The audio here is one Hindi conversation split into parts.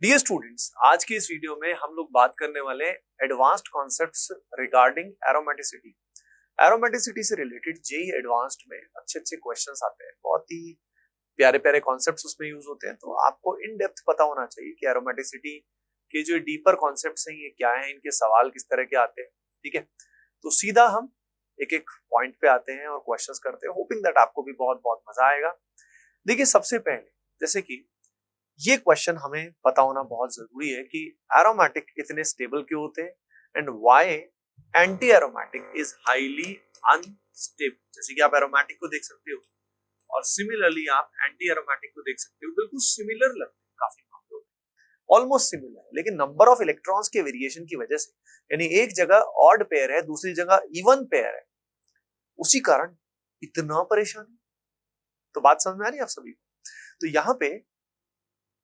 डियर स्टूडेंट्स, आज की इस वीडियो में हम लोग बात करने वाले हैं advanced concepts regarding aromaticity. Aromaticity से रिलेटेड जेई एडवांस्ड में अच्छे अच्छे क्वेश्चंस आते हैं, बहुत ही प्यारे प्यारे कॉन्सेप्ट्स उसमें यूज होते हैं। तो आपको इन डेप्थ पता होना चाहिए कि एरोमेटिसिटी के जो डीपर कॉन्सेप्ट्स हैं ये क्या है, इनके सवाल किस तरह के आते हैं। ठीक है, तो सीधा हम एक एक पॉइंट पे आते हैं और क्वेश्चंस करते हैं, होपिंग दैट आपको भी बहुत बहुत मजा आएगा। देखिए, सबसे पहले जैसे कि ये क्वेश्चन हमें पता होना बहुत जरूरी है कि एरोमेटिक इतने स्टेबल क्यों होते हैं and why anti aromatic is highly unstable. जैसे कि आप एरोमेटिक को देख सकते हो और सिमिलरली आप एंटी एरोमेटिक को देख सकते हो, बिल्कुल सिमिलर लगते हैं काफी मामलों में, ऑलमोस्ट सिमिलर, लेकिन नंबर ऑफ इलेक्ट्रॉन्स के वेरिएशन की वजह से, यानी एक जगह ऑड पेयर है, दूसरी जगह इवन पेयर है, उसी कारण इतना परेशानी। तो बात समझ में आ रही है आप सभी को? तो यहाँ पे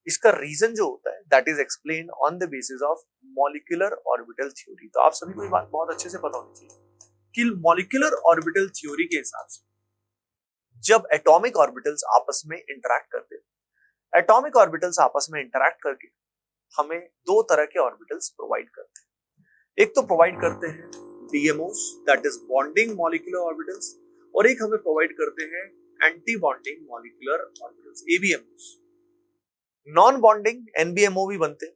इसका रीजन जो होता है that is explained on the basis of molecular orbital theory. तो आप सभी को ये बात बहुत अच्छे से पता होनी चाहिए कि मॉलिक्यूलर ऑर्बिटल थ्योरी के हिसाब से जब एटॉमिक ऑर्बिटल्स आपस में इंटरैक्ट करते हैं, एटॉमिक ऑर्बिटल्स आपस में इंटरैक्ट करके हमें दो तरह के ऑर्बिटल्स प्रोवाइड करते हैं। एक तो प्रोवाइड करते हैं BMOs that is bonding molecular orbitals, और एक हमें प्रोवाइड करते हैं antibonding molecular orbitals, ABMOs. Non bonding NBMO भी बनते हैं,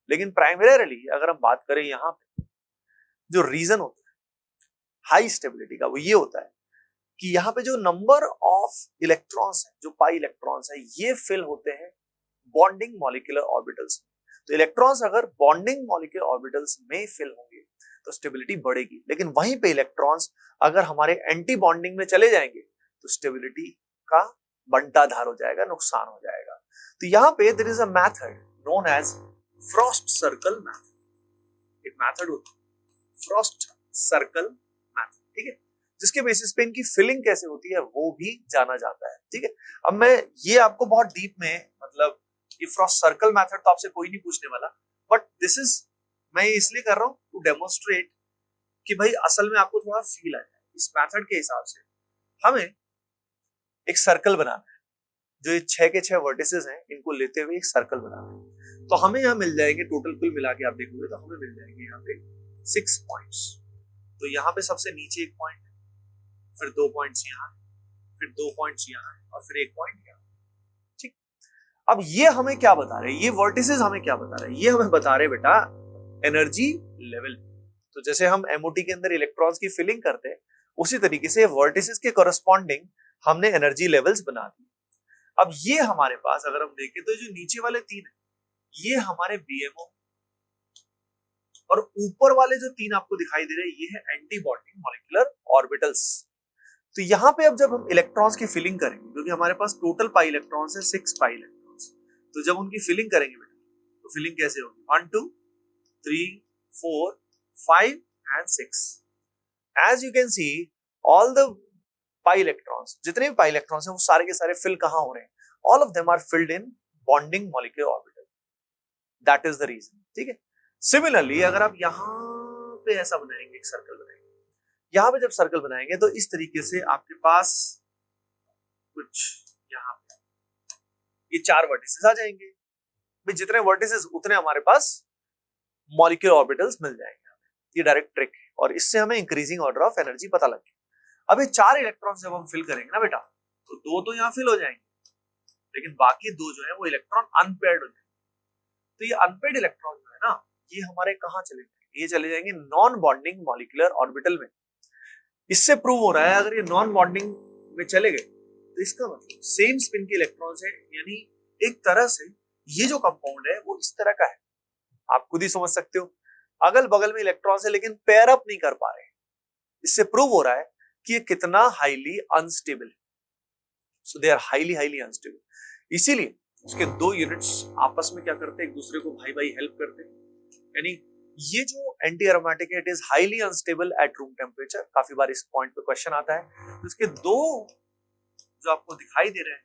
लेकिन प्राइमरीली अगर हम बात करें यहाँ पे जो रीजन होता है हाई स्टेबिलिटी का, वो ये होता है कि यहाँ पे जो नंबर ऑफ इलेक्ट्रॉन्स है, जो पाई इलेक्ट्रॉन्स है, ये फिल होते हैं बॉन्डिंग मॉलिक्यूलर ऑर्बिटल्स में। तो इलेक्ट्रॉन्स अगर बॉन्डिंग मॉलिक्यूलर ऑर्बिटल्स में फिल होंगे तो स्टेबिलिटी बढ़ेगी, लेकिन वहीं पे इलेक्ट्रॉन्स अगर हमारे एंटी बॉन्डिंग में चले जाएंगे तो स्टेबिलिटी का बंटाधार हो जाएगा, नुकसान हो जाएगा। तो यहाँ पे there is a method known as frost circle method. एक मेथड होता है फ्रॉस्ट सर्कल मेथड, ठीक है, जिसके बेसिस पे इनकी फिलिंग कैसे होती है वो भी जाना जाता है। ठीक है, अब मैं ये आपको बहुत डीप में, मतलब ये फ्रॉस्ट सर्कल मेथड तो आपसे कोई नहीं पूछने वाला, बट दिस इज, मैं इसलिए कर रहा हूँ टू डेमोन्स्ट्रेट कि भाई असल में आपको थोड़ा फील आ जाए। इस मेथड के हिसाब से हमें एक सर्कल बनाना है, जो ये 6 के 6 वर्टिसेस हैं इनको लेते हुए एक सर्कल बनाना है। तो हमें यहाँ मिल जाएंगे, टोटल कुल मिला के आप देखोगे तो हमें मिल जाएंगे यहाँ पे 6 पॉइंट्स। तो यहाँ पे सबसे नीचे एक पॉइंट है, फिर 2 पॉइंट्स यहाँ, फिर 2 पॉइंट्स यहाँ और फिर 1 पॉइंट यहाँ। ठीक, अब ये हमें क्या बता रहे हैं, ये वर्टिसेस हमें क्या बता रहे हैं? ये हमें बता रहे हैं बेटा एनर्जी लेवल। तो जैसे हम एमओटी के अंदर इलेक्ट्रॉन्स की फिलिंग करते हैं, उसी तरीके से वर्टिसेस के कॉरेस्पॉन्डिंग हमने एनर्जी लेवल्स बना दी। अब ये हमारे पास अगर हम देखें तो जो नीचे वाले 3 है ये हमारे बीएमओ, और ऊपर वाले जो 3 आपको दिखाई दे रहे हैं ये है एंटी बॉन्डिंग मॉलिक्यूलर ऑर्बिटल्स। तो यहाँ पे अब जब हम इलेक्ट्रॉन्स की फिलिंग करेंगे, क्योंकि हमारे पास टोटल पाई इलेक्ट्रॉन्स है 6 पाई इलेक्ट्रॉन्स, तो जब उनकी फिलिंग करेंगे बेटा तो फिलिंग कैसे होगी? 1 2 3 4 5 and 6। As you can see all the pi electrons, जितने भी पाई इलेक्ट्रॉन्स हैं वो सारे के सारे फिल कहां हो रहे हैं? All of them are filled in bonding molecular orbital. That is the reason. ठीक है, सिमिलरली अगर आप यहां पे ऐसा बनाएंगे, एक सर्कल बनाएंगे, यहां पे जब सर्कल बनाएंगे तो इस तरीके से आपके पास कुछ यहाँ पे ये 4 वर्टिसेस आ जाएंगे। भाई जितने वर्टिसेस उतने हमारे पास मॉलिक्यूलर ऑर्बिटल्स मिल जाएंगे। ये डायरेक्ट ट्रिक है और इससे हमें इंक्रीजिंग ऑर्डर ऑफ एनर्जी पता लग गया। अब ये 4 इलेक्ट्रॉन्स जब हम फिल करेंगे ना बेटा, तो 2 तो यहाँ फिल हो जाएंगे, लेकिन बाकी 2 जो है वो इलेक्ट्रॉन अनपेयर्ड हो जाएंगे। तो ये अनपेयर्ड इलेक्ट्रॉन जो है ना, ये हमारे कहाँ चले जाएंगे? ये चले जाएंगे नॉन बॉन्डिंग मॉलिक्यूलर ऑर्बिटल में। इससे प्रूव हो रहा है अगर ये नॉन बॉन्डिंग में चले गए तो इसका मतलब सेम स्पिन के इलेक्ट्रॉन्स है, यानी एक तरह से ये जो कंपाउंड है वो इस तरह का है। आप खुद ही समझ सकते हो, अगल बगल में इलेक्ट्रॉन्स है लेकिन पेयर अप नहीं कर पा रहे। इससे प्रूव हो रहा है कि ये कितना हाईली अनस्टेबल है। So they are highly highly unstable. इसीलिए उसके 2 यूनिट्स आपस में क्या करते हैं? एक दूसरे को भाई भाई हेल्प करते हैं। यानी ये जो एंटी एरोमेटिक है it is highly unstable at room temperature. काफी बार इस पॉइंट पे क्वेश्चन आता है। तो इसके 2 जो आपको दिखाई दे रहे हैं,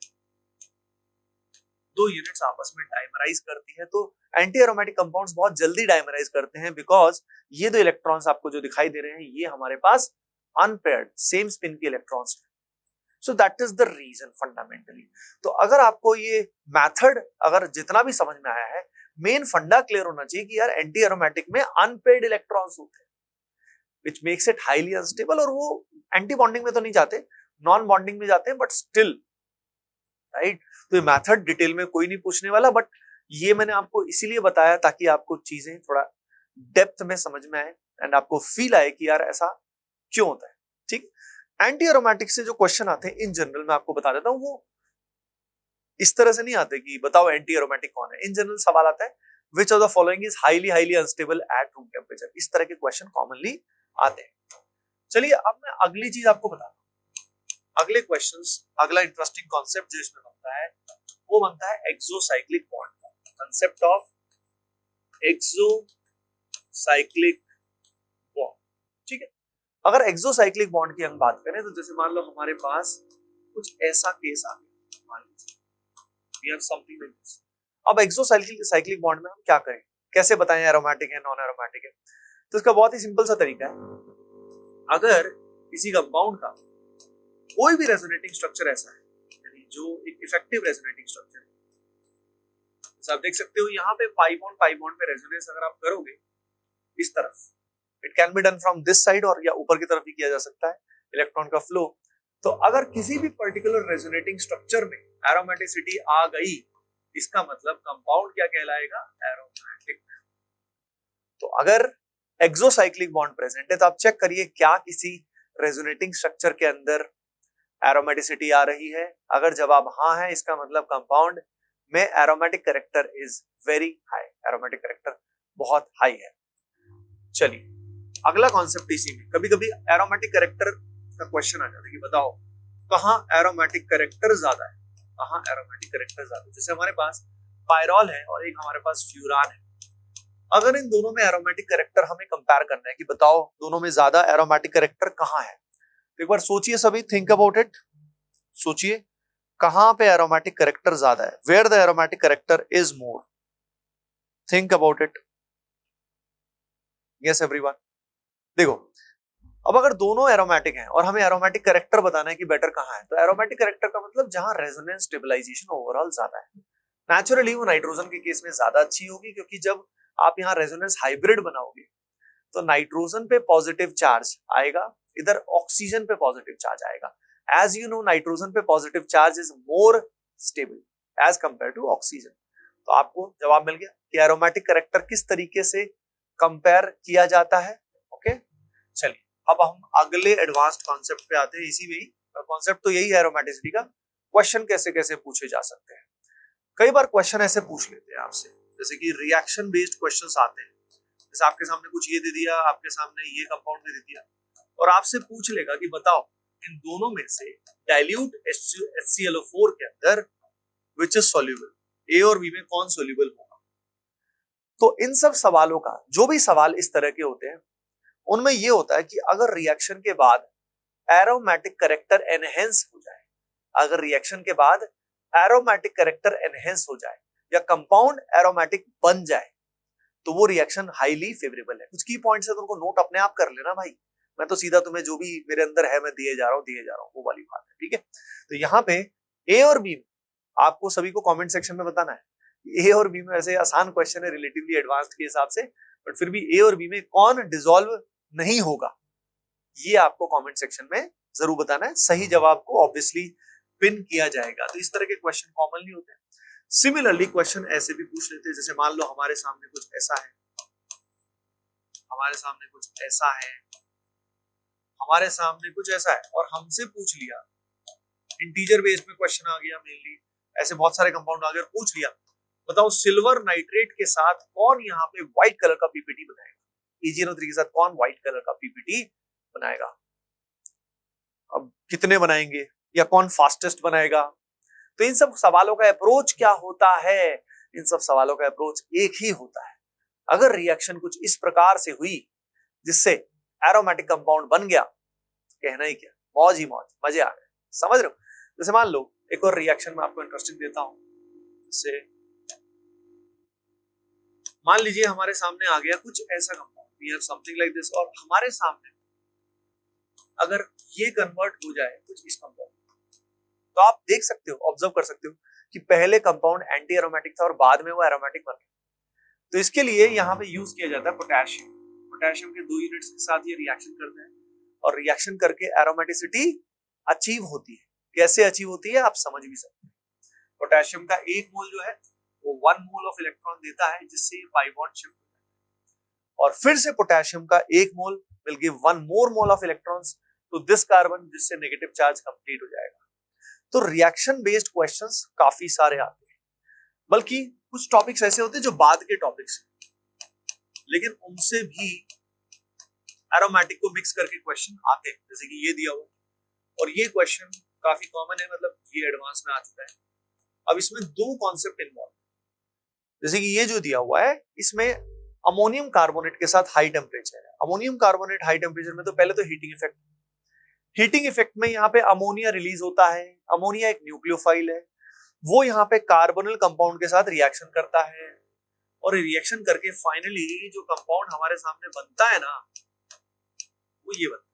2 यूनिट्स आपस में डाइमराइज करती है। तो एंटी एरोमेटिक कंपाउंड्स बहुत जल्दी डाइमराइज करते हैं, बिकॉज ये 2 इलेक्ट्रॉन्स आपको जो दिखाई दे रहे हैं ये हमारे पास अनपेयर्ड सेम स्पिन के इलेक्ट्रॉन्स हैं। So that is the reason fundamentally. तो अगर आपको ये मेथड अगर जितना भी समझ में आया है, मेन फंडा क्लियर होना चाहिए कि यार एंटी एरोमेटिक में अनपेड इलेक्ट्रॉन्स होते हैं, which makes it highly unstable, और वो एंटी बॉन्डिंग में तो नहीं जाते, नॉन बॉन्डिंग में जाते हैं, बट स्टिल, राइट। तो ये मेथड डिटेल में कोई नहीं पूछने वाला, बट ये मैंने आपको इसीलिए बताया ताकि आपको चीजें थोड़ा डेप्थ में समझ में आए एंड आपको फील आए कि यार ऐसा क्यों होता है, ठीक। एंटी एरोमेटिक से जो क्वेश्चन आते हैं इन जनरल मैं आपको बता देता हूं, वो इस तरह से नहीं आते कि बताओ एंटी एरोमेटिक कौन है। इन जनरल सवाल आता है which of the following is highly unstable at room temperature, इस तरह के क्वेश्चन कॉमनली आते हैं। चलिए अब मैं अगली चीज आपको बताता हूं। अगले क्वेश्चंस, अगला इंटरेस्टिंग कॉन्सेप्ट जो इसमें बनता है वो बनता है एक्सोसाइक्लिक बॉन्ड का, कंसेप्ट ऑफ एक्सोसाइक्लिक बॉन्ड, ठीक है। अगर एक्सोसाइक्लिक बॉन्ड की हम बात करें तो जैसे मान लो हमारे पास कुछ ऐसा केस आ गया, मान लीजिए we have something like this। अब एक्सोसाइक्लिक बॉन्ड में हम क्या करें, कैसे बताएं एरोमेटिक है नॉन एरोमेटिक है, तो इसका बहुत ही सिंपल सा तरीका है। अगर किसी कंपाउंड का कोई भी रेजोनेटिंग स्ट्रक्चर ऐसा है, यानी जो एक इफेक्टिव रेजोनेटिंग स्ट्रक्चर है, जैसे आप देख सकते हो यहाँ पे पाई बॉन्ड पे रेजोनेंस अगर आप करोगे इस तरफ, it can be done from this side और या ऊपर की तरफ भी किया जा सकता है इलेक्ट्रॉन का फ्लो। तो अगर किसी भी पर्टिकुलर रेजोनेटिंग स्ट्रक्चर में एरोमेटिसिटी आ गई, इसका मतलब कंपाउंड क्या कहलाएगा, एरोमेटिक। तो अगर एक्सोसाइक्लिक बॉन्ड प्रेजेंट है तो आप चेक करिए क्या किसी रेजोनेटिंग स्ट्रक्चर के अंदर एरोमेटिसिटी आ रही है। अगर जवाब हाँ है, इसका मतलब कंपाउंड में aromatic character is very high, aromatic character बहुत हाई है। चलिए अगला कॉन्सेप्ट इसी में, कभी कभी एरोमेटिक कैरेक्टर का क्वेश्चन आ जाता है कि बताओ कहां एरोमेटिक कैरेक्टर ज्यादा है, कहां एरोमेटिक कैरेक्टर ज्यादा है। जैसे हमारे पास पायरॉल है और एक हमारे पास फ्यूरान है, अगर इन दोनों में एरोमेटिक कैरेक्टर हमें कंपेयर करना है कि बताओ दोनों में ज्यादा एरोमेटिक कैरेक्टर कहां है, तो एक बार सोचिए सभी, थिंक अबाउट इट, सोचिए कहां पे एरोमेटिक कैरेक्टर ज्यादा है, where the aromatic character is more, think about it. Yes everyone, देखो अब अगर दोनों एरोमेटिक हैं और हमें एरोमेटिक कैरेक्टर बताना है कि बेटर कहां है, तो एरोमेटिक कैरेक्टर का मतलब जहां रेजोनेंस स्टेबलाइजेशन ओवरऑल ज्यादा है। नेचुरली वो नाइट्रोजन के केस में ज्यादा अच्छी होगी, क्योंकि जब आप यहाँ रेजोनेंस हाइब्रिड बनाओगे तो नाइट्रोजन पे पॉजिटिव चार्ज आएगा, इधर ऑक्सीजन पे पॉजिटिव चार्ज आएगा। एज यू नो नाइट्रोजन पे positive charge is more stable as compare to oxygen. तो आपको जवाब मिल गया कि एरोमेटिक कैरेक्टर किस तरीके से कंपेयर किया जाता है। ओके, चलिए अब हम अगले एडवांस्ड कॉन्सेप्ट पे आते हैं। इसी में ही कॉन्सेप्ट तो यही है एरोमेटिसिटी का, क्वेश्चन कैसे कैसे पूछे जा सकते हैं। कई बार क्वेश्चन ऐसे पूछ लेते हैं आपसे, जैसे कि रिएक्शन बेस्ड क्वेश्चंस आते हैं, जैसे आपके सामने कुछ ये दे दिया, आपके सामने ये कंपाउंड दे दिया और आपसे पूछ लेगा कि बताओ इन दोनों में से डाइल्यूट HClO4 के अंदर विच इज सॉल्युबल, ए और बी में कौन सॉल्युबल होगा। तो इन सब सवालों का, जो भी सवाल इस तरह के होते हैं उनमें ये होता है कि अगर रिएक्शन के बाद एरोमेटिक कैरेक्टर एनहेंस हो जाए, अगर रिएक्शन के बाद एरोमेटिक कैरेक्टर एनहेंस हो जाए या कंपाउंड एरोमेटिक बन जाए, तो वो रिएक्शन हाईली फेवरेबल है। कुछ की पॉइंट्स है तो उनको नोट अपने आप कर लेना भाई, मैं तो सीधा तुम्हें जो भी मेरे अंदर है मैं दिए जा रहा हूँ वो वाली बात है, ठीक है। तो यहाँ पे ए और बी में आपको सभी को कमेंट सेक्शन में बताना है। ए और बी में ऐसे आसान क्वेश्चन है रिलेटिवली एडवांस्ड के हिसाब से, बट फिर भी ए और बी में कौन डिसॉल्व नहीं होगा ये आपको कमेंट सेक्शन में जरूर बताना है। सही जवाब को ऑब्वियसली पिन किया जाएगा। तो इस तरह के क्वेश्चन कॉमनली होते हैं। सिमिलरली क्वेश्चन ऐसे भी पूछ लेते हैं, जैसे मान लो हमारे सामने कुछ ऐसा है, हमारे सामने कुछ ऐसा है, हमारे सामने कुछ ऐसा है और हमसे पूछ लिया, इंटीजर बेस में क्वेश्चन आ गया मेनली, ऐसे बहुत सारे कंपाउंड आ गए, पूछ लिया बताओ सिल्वर नाइट्रेट के साथ कौन यहाँ पे व्हाइट कलर का पीपीटी बनाएगा, EgNO3 के साथ कौन व्हाइट कलर का पीपीटी बनाएगा। अब कितने बनाएंगे या कौन फास्टेस्ट बनाएगा। तो इन सब सवालों का अप्रोच क्या होता है, इन सब सवालों का अप्रोच एक ही होता है। अगर रिएक्शन कुछ इस प्रकार से हुई जिससे एरोमेटिक कंपाउंड बन गया, कहना ही क्या, मौज ही मौज, मजे आ गए, समझ रहे हो। जैसे मान लो एक और रिएक्शन में आपको इंटरेस्टिंग देता हूं, जैसे मान लीजिए हमारे सामने आ गया कुछ ऐसा compound, we have something like this, और हमारे सामने अगर ये कन्वर्ट हो जाए कुछ इस कंपाउंड, तो आप देख सकते हो, ऑब्जर्व कर सकते हो कि पहले कंपाउंड एंटी एरोमेटिक था और बाद में वो एरोमेटिक बन गया। तो इसके लिए यहाँ पे यूज किया जाता है पोटेशियम। पोटेशियम के 2 यूनिट्स के साथ ये रिएक्शन करते हैं और रिएक्शन करके एरोमेटिसिटी अचीव होती है। कैसे अचीव होती है आप समझ भी सकते हैं। पोटेशियम का 1 मोल जो है वो 1 मोल ऑफ इलेक्ट्रॉन देता है, जिससे ये पाई बॉन्ड शिफ्ट होता है, और फिर से पोटेशियम का 1 mole will give 1 more mole of electrons to this carbon, जिससे नेगेटिव चार्ज कंप्लीट हो जाएगा। तो रिएक्शन बेस्ड क्वेश्चंस काफी सारे आते हैं, बल्कि कुछ टॉपिक्स ऐसे होते हैं जो बाद के टॉपिक्स हैं, लेकिन उनसे भी एरोमेटिक को मिक्स करके क्वेश्चन आते हैं, जैसे कि ये दिया हुआ, और ये क्वेश्चन काफी कॉमन है, मतलब ये एडवांस में आ चुका है। अब इसमें 2 कॉन्सेप्ट इन्वॉल्व, जैसे कि ये जो दिया हुआ है, इसमें अमोनियम कार्बोनेट के साथ हाई टेम्परेचर है। अमोनियम कार्बोनेट हाई टेम्परेचर में तो पहले तो हीटिंग इफेक्ट में यहाँ पे अमोनिया रिलीज होता है। अमोनिया एक न्यूक्लियोफाइल है, वो यहाँ पे कार्बोनिल कंपाउंड के साथ रिएक्शन करता है, और रिएक्शन करके फाइनली जो कंपाउंड हमारे सामने बनता है ना, वो ये बनता है,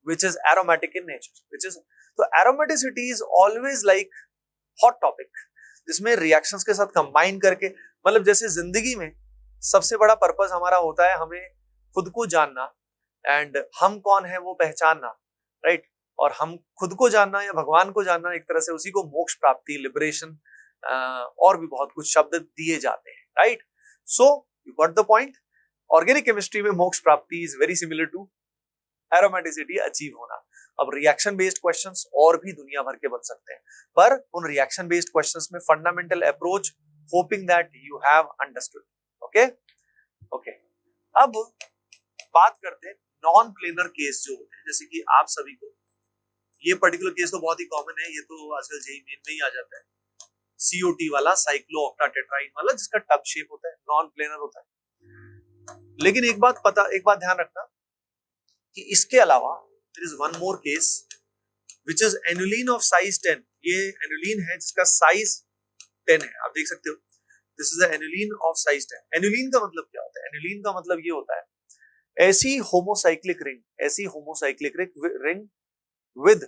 which is aromatic in nature, तो aromaticity is always like hot topic, जिसमें रिएक्शंस के साथ कंबाइन करके, मतलब जैसे जिंदगी में सबसे बड़ा पर्पस हमारा होता है हमें खुद को जानना, एंड हम कौन है वो पहचानना, राइट, और हम खुद को जानना या भगवान को जानना, एक तरह से उसी को मोक्ष प्राप्ति, लिबरेशन, और भी बहुत कुछ शब्द दिए जाते हैं, right. So you got the point. Organic chemistry में मोक्ष प्राप्ति is very similar to aromaticity achieve होना। अब रिएक्शन बेस्ड क्वेश्चंस और भी दुनिया भर के बन सकते हैं, पर उन रिएक्शन बेस्ड क्वेश्चंस में fundamental approach, hoping that you have understood. Okay okay, अब बात करते हैं नॉन प्लेनर केस जो होते हैं, जैसे कि आप सभी को ये पर्टिकुलर केस तो बहुत ही कॉमन है, ये तो आजकल जेईई मेन में ही आ जाता है, COT वाला, साइक्लोऑक्टाटेट्राइन वाला, जिसका टब शेप होता है, नॉन प्लेनर होता है। लेकिन एक बात ध्यान रखना कि इसके अलावा there is one more case which is aniline of size 10। ये aniline है जिसका साइज 10 है, आप देख सकते हो, this is the aniline of size 10। aniline का मतलब क्या होता है? aniline का मतलब ये होता है ऐसी homocyclic ring with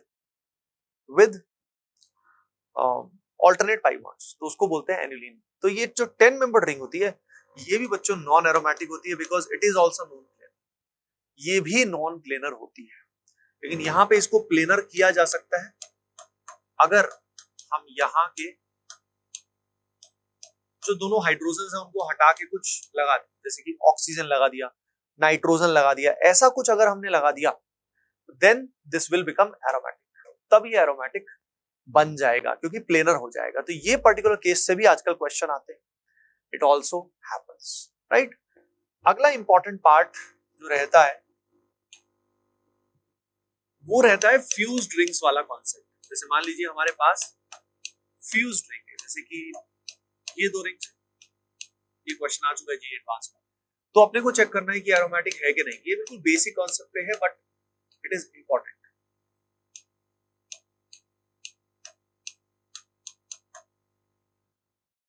alternate pi bonds, तो उसको बोलते हैं aniline। तो ये जो 10 मेंबर्ड रिंग होती है, ये भी बच्चों नॉन एरोमेटिक होती है, because it is also non planar. ये भी नॉन प्लेनर होती है, लेकिन यहाँ पे इसको प्लेनर किया जा सकता है अगर हम यहाँ के जो दोनों हाइड्रोजन है उनको हटा के कुछ लगा दें, जैसे कि ऑक्सीजन लगा दिया, नाइट्रोजन लगा दिया, ऐसा कुछ अगर हमने लगा दिया, then this will become aromatic. तब ये एरोमेटिक बन जाएगा क्योंकि प्लेनर हो जाएगा। तो ये पर्टिकुलर केस से भी आजकल क्वेश्चन आते हैं, इट ऑल्सो हैपेंस, राइट। अगला इंपॉर्टेंट पार्ट जो रहता है वो रहता है फ्यूज्ड रिंग्स वाला कॉन्सेप्ट। जैसे मान लीजिए हमारे पास फ्यूज्ड रिंग है, जैसे कि ये 2 रिंग्स, ये क्वेश्चन आ चुका है जी एडवांस में, तो अपने को चेक करना है कि एरोमेटिक है कि नहीं। ये बिल्कुल बेसिक कॉन्सेप्ट पे है, बट इट इज इंपॉर्टेंट।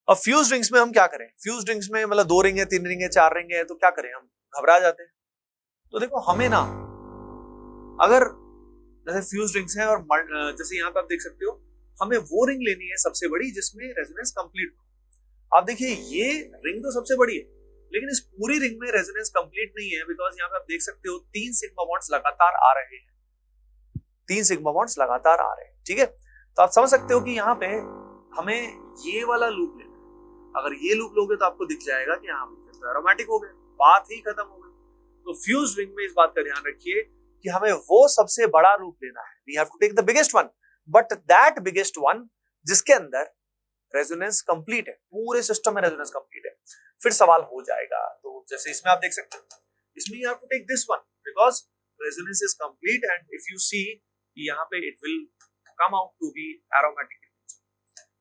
अब फ्यूज्ड रिंग्स में हम क्या करें? फ्यूज्ड रिंग्स में मतलब 2 रिंग है, 3 रिंग है, 4 रिंग है, तो क्या करें? हम घबरा जाते हैं। तो देखो हमें ना, अगर जैसे फ्यूज्ड रिंग्स है और जैसे यहाँ पे आप देख सकते हो, हमें वो रिंग लेनी है सबसे बड़ी जिसमें रेजोनेंस कंप्लीट हो। आप देखिए ये रिंग तो सबसे बड़ी है, लेकिन इस पूरी रिंग में रेजोनेंस कंप्लीट नहीं है, बिकॉज यहाँ पे आप देख सकते हो 3 सिग्मा बॉन्ड्स लगातार आ रहे हैं, 3 सिग्मा बॉन्ड्स लगातार आ रहे हैं, ठीक है। तो आप समझ सकते हो कि यहाँ पे हमें ये वाला लूप लेना है। अगर ये लूप लोगे तो आपको दिख जाएगा कि हाँ तो एरोमेटिक हो गए, बात ही खत्म हो गई। तो फ्यूज्ड रिंग में इस बात का ध्यान रखिए कि हमें वो सबसे बड़ा रूप लेना है, we have to take the biggest one, but that biggest one जिसके अंदर रेजोनेंस कंप्लीट है, पूरे सिस्टम में रेजोनेंस कंप्लीट है। फिर सवाल हो जाएगा, तो जैसे इसमें आप देख सकते हो, इसमें you have to take this one because resonance is complete, and if you see यहाँ पे it will come out to be aromatic.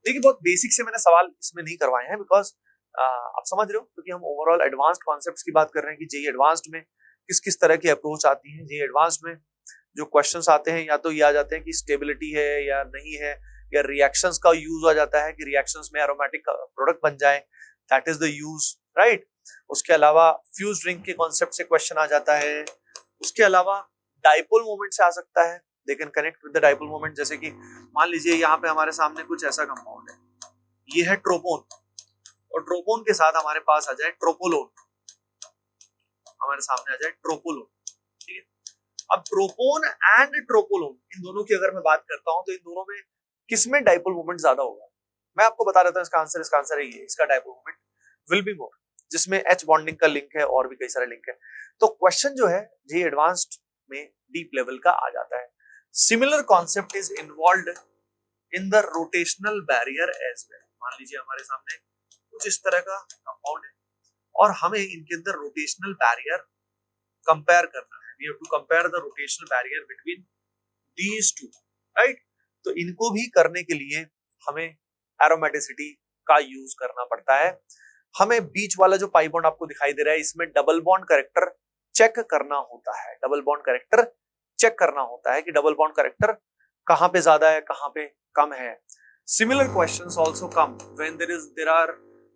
देखिए बहुत बेसिक से मैंने सवाल इसमें नहीं करवाए हैं, बिकॉज आप समझ रहे हो, क्योंकि हम ओवरऑल एडवांस्ड कॉन्सेप्ट्स की बात कर रहे हैं कि जेईई एडवांस्ड में किस किस तरह की अप्रोच आती है। जेईई एडवांस्ड में जो क्वेश्चंस आते हैं, या तो ये आ जाते हैं कि स्टेबिलिटी है या नहीं है, या रिएक्शंस का यूज आ जाता है कि रिएक्शंस में एरोमेटिक प्रोडक्ट बन जाए, that is the use, right. उसके अलावा फ्यूज्ड रिंग के कॉन्सेप्ट से क्वेश्चन आ जाता है। उसके अलावा डाइपोल मोमेंट से आ सकता है, they can connect with the dipole moment. जैसे कि मान लीजिए यहाँ पे हमारे सामने कुछ ऐसा कंपाउंड है, ये है ट्रोपोन, और ट्रोपोन के साथ हमारे पास आ जाए ट्रोपोलोन, हमारे सामने आ जाए ट्रोपोलोन, ठीक है। अब ट्रोपोन एंड ट्रोपोलोन, इन दोनों की अगर मैं बात करता हूं तो इन दोनों में किसमें डाइपोल मोमेंट ज्यादा होगा? मैं आपको बता देता हूं इसका आंसर है ये, इसका dipole moment will be more, जिसमें एच बॉन्डिंग का लिंक है और भी कई सारे लिंक है। तो क्वेश्चन जो है ये एडवांस्ड में डीप लेवल का आ जाता है। Similar concept is involved in the rotational barrier as well. मान लीजिए हमारे सामने कुछ इस तरह का कंपाउंड है और हमें इनके अंदर रोटेशनल बैरियर कंपेयर करना है। We have to compare the rotational barrier between these two, right. तो इनको भी करने के लिए हमें एरोमेटिसिटी का यूज करना पड़ता है। हमें बीच वाला जो पाई बॉन्ड आपको दिखाई दे रहा है, इसमें डबल बॉन्ड करेक्टर चेक करना होता है। डबल बॉन्ड करेक्टर चेक करना होता है कि डबल बॉन्ड करेक्टर कहां पे ज्यादा है, कहां पे कम है। Similar questions also come when there are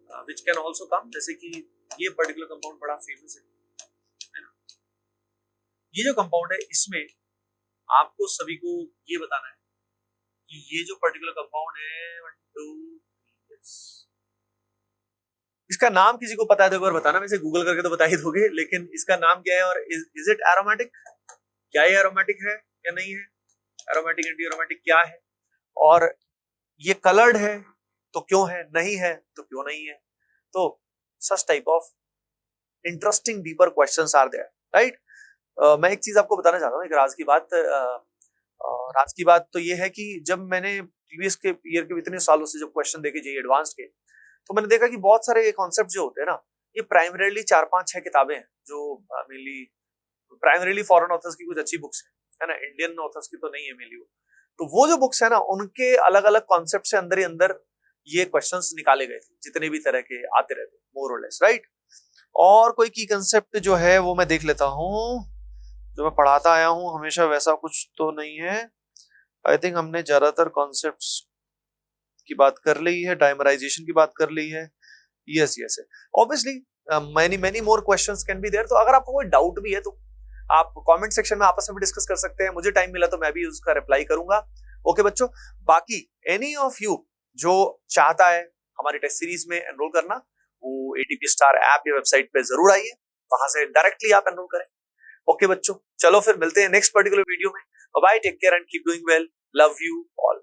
which can also come, जैसे कि ये पर्टिकुलर कंपाउंड बड़ा फेमस है ना। ये जो कंपाउंड है इसमें आपको सभी को ये बताना है कि ये जो पर्टिकुलर कंपाउंड है 1 2 3 इसका नाम किसी को पता है तो एक बार बताना, वैसे गूगल करके तो बता ही दोगे, लेकिन इसका नाम क्या है और इज इट एरोमेटिक? क्या ये एरोमेटिक है या नहीं है? एरोमेटिक एंटी एरोमेटिक क्या है? और ये कलर्ड है तो क्यों है, नहीं है तो क्यों नहीं है? तो such type of interesting deeper questions are there, right. मैं एक चीज आपको बताना चाहता हूँ, एक राज की बात। राज की बात तो ये है कि जब मैंने प्रीवियस के ईयर के इतने सालों से जब क्वेश्चन देखे जेईई एडवांस्ड के, तो मैंने देखा कि बहुत सारे कॉन्सेप्ट जो होते हैं ना, ये प्राइमरीली 4-5-6 किताबें हैं जो मेनली प्राइमरीली फॉरेन ऑथर्स की कुछ अच्छी बुक्स है ना, इंडियन ऑथर्स की तो नहीं है मेनली। तो वो जो बुक्स है ना, उनके अलग अलग कॉन्सेप्ट से अंदर ही अंदर ये क्वेश्चंस निकाले गए थे, जितने भी तरह के आते रहते मोर और लेस, राइट। और कोई की कंसेप्ट जो है वो मैं देख लेता हूँ, जो मैं पढ़ाता आया हूँ हमेशा वैसा कुछ तो नहीं है। आई थिंक हमने ज्यादातर कॉन्सेप्ट्स की बात कर ली है, डायमराइजेशन की बात कर ली है। Yes yes, obviously many many more questions can be there. तो अगर आपको कोई डाउट भी है तो आप कमेंट सेक्शन में आपस में भी डिस्कस कर सकते हैं। मुझे टाइम मिला तो मैं भी उसका रिप्लाई करूंगा। ओके बच्चों, बाकी एनी ऑफ यू जो चाहता है हमारी टेस्ट सीरीज में एनरोल करना, वो एटीपी स्टार ऐप या वेबसाइट पे जरूर आइए, वहां से डायरेक्टली आप एनरोल करें। ओके बच्चों, चलो फिर मिलते हैं नेक्स्ट पर्टिकुलर वीडियो में। Bye, take care and keep doing well, love you all.